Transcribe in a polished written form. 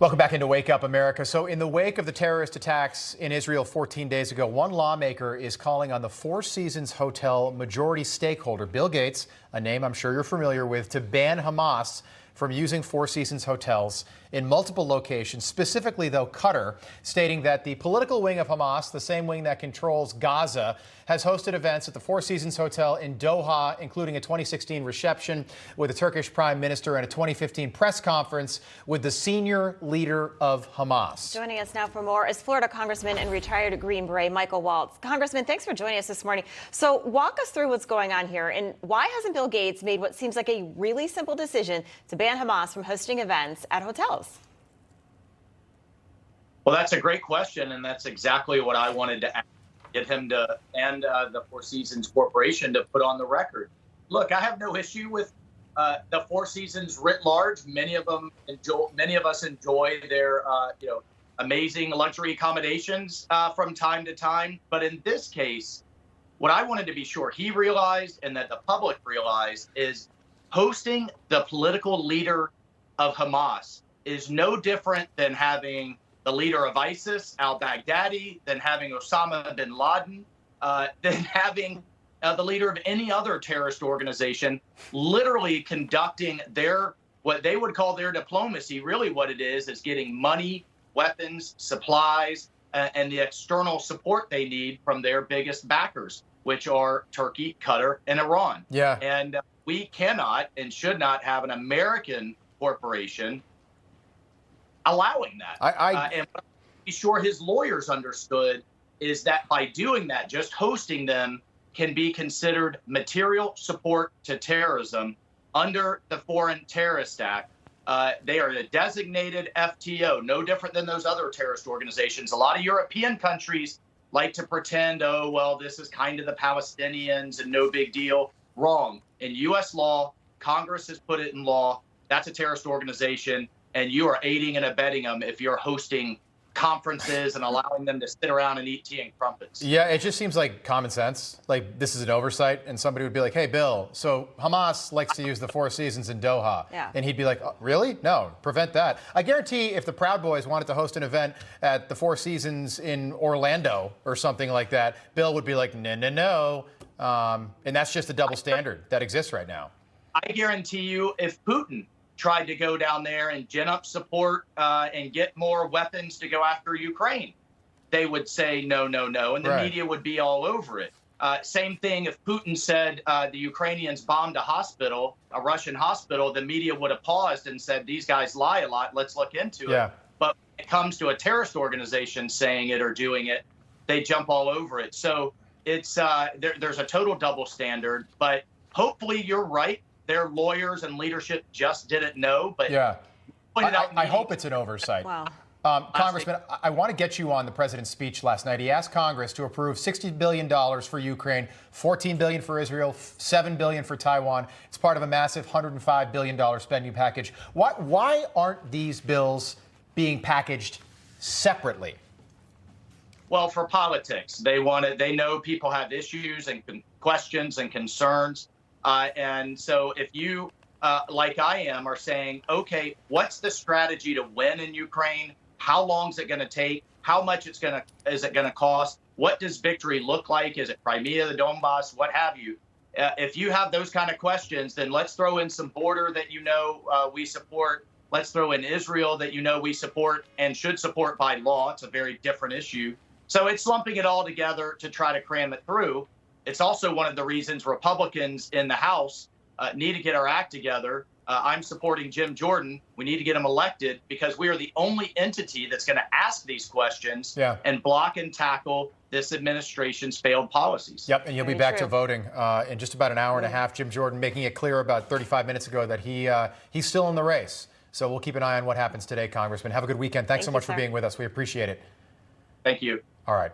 Welcome back into Wake Up America. So in the wake of the terrorist attacks in Israel 14 days ago, one lawmaker is calling on the Four Seasons Hotel majority stakeholder, Bill Gates, a name I'm sure you're familiar with, to ban Hamas from using Four Seasons hotels in multiple locations, specifically, though, Qatar, stating that the political wing of Hamas, the same wing that controls Gaza, has hosted events at the Four Seasons Hotel in Doha, including a 2016 reception with the Turkish Prime Minister and a 2015 press conference with the senior leader of Hamas. Joining us now for more is Florida Congressman and retired Green Beret Michael Waltz. Congressman, thanks for joining us this morning. So walk us through what's going on here, and why hasn't Bill Gates made what seems like a really simple decision to ban Hamas from hosting events at hotels? Well, that's a great question, and that's exactly what I wanted to get him to and the Four Seasons Corporation to put on the record. Look, I have no issue with the Four Seasons writ large. Many of us enjoy their amazing luxury accommodations from time to time. But in this case, what I wanted to be sure he realized and that the public realized is hosting the political leader of Hamas is no different than having the leader of ISIS, al-Baghdadi, than having Osama bin Laden, than having the leader of any other terrorist organization, literally conducting what they would call their diplomacy. Really what it is getting money, weapons, supplies, and the external support they need from their biggest backers, which are Turkey, Qatar, and Iran. Yeah. And we cannot and should not have an American corporation allowing that. And what I'm pretty sure his lawyers understood is that by doing that, just hosting them can be considered material support to terrorism under the Foreign Terrorist Act. They are a designated FTO, no different than those other terrorist organizations. A lot of European countries like to pretend, oh, well, this is kind of the Palestinians and no big deal. Wrong. In U.S. law, Congress has put it in law. That's a terrorist organization. And you are aiding and abetting them if you're hosting conferences and allowing them to sit around and eat tea and crumpets. Yeah, it just seems like common sense. Like this is an oversight, and somebody would be like, hey, Bill, so Hamas likes to use the Four Seasons in Doha. Yeah. And he'd be like, oh, really? No, prevent that. I guarantee if the Proud Boys wanted to host an event at the Four Seasons in Orlando or something like that, Bill would be like, no, no, no. And that's just a double standard that exists right now. I guarantee you if Putin tried to go down there and gin up support and get more weapons to go after Ukraine, they would say no, no, no, and the media would be all over it. Same thing if Putin said the Ukrainians bombed a hospital, a Russian hospital, the media would have paused and said, these guys lie a lot, let's look into it. But when it comes to a terrorist organization saying it or doing it, they jump all over it. So it's there's a total double standard, but hopefully you're right. Their lawyers and leadership just didn't know, but I hope it's an oversight. Wow. Congressman, I want to get you on the president's speech last night. He asked Congress to approve $60 billion for Ukraine, $14 billion for Israel, $7 billion for Taiwan. It's part of a massive $105 billion spending package. Why aren't these bills being packaged separately? Well, for politics, they know people have issues and questions and concerns. And so if you, like I am, are saying, OK, what's the strategy to win in Ukraine? How long is it going to take? How much is it going to cost? What does victory look like? Is it Crimea, the Donbass, what have you? If you have those kind of questions, then let's throw in some border that we support. Let's throw in Israel that we support and should support by law. It's a very different issue. So it's lumping it all together to try to cram it through. It's also one of the reasons Republicans in the House need to get our act together. I'm supporting Jim Jordan. We need to get him elected because we are the only entity that's going to ask these questions and block and tackle this administration's failed policies. Yep, and you'll be back to voting in just about an hour and a half. Jim Jordan making it clear about 35 minutes ago that he's still in the race. So we'll keep an eye on what happens today, Congressman. Have a good weekend. Thanks so much for being with us. We appreciate it. Thank you. All right.